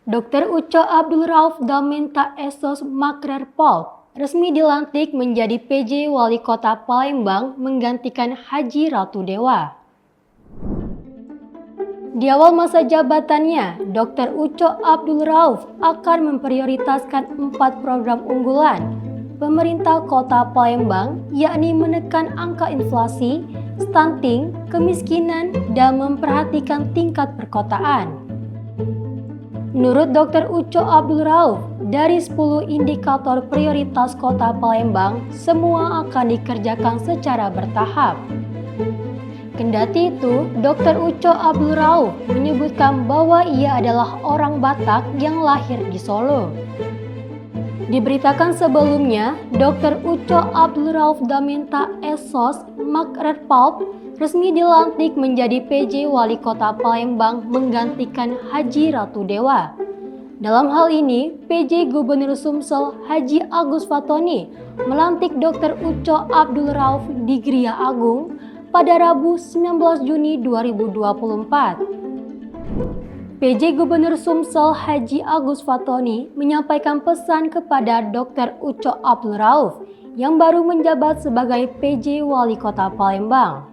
Dr. Uco Abdul Rauf Daminta Esos Makrer Pol resmi dilantik menjadi PJ Wali Kota Palembang menggantikan Haji Ratu Dewa. Di awal masa jabatannya, Dr. Uco Abdul Rauf akan memprioritaskan 4 program unggulan pemerintah Kota Palembang, yakni menekan angka inflasi, stunting, kemiskinan, dan memperhatikan tingkat perkotaan. Menurut Dr. Uco Abdul Rauf, dari 10 indikator prioritas Kota Palembang, semua akan dikerjakan secara bertahap. Kendati itu, Dr. Uco Abdul Rauf menyebutkan bahwa ia adalah orang Batak yang lahir di Solo. Diberitakan sebelumnya, Dr. Uco Abdul Rauf Daminta Esos Makrer Pol resmi dilantik menjadi PJ Wali Kota Palembang menggantikan Haji Ratu Dewa. Dalam hal ini, PJ Gubernur Sumsel Haji Agus Fatoni melantik Dr. Uco Abdul Rauf di Gria Agung pada Rabu 19 Juni 2024. PJ Gubernur Sumsel Haji Agus Fatoni menyampaikan pesan kepada Dr. Uco Abdul Rauf yang baru menjabat sebagai PJ Wali Kota Palembang.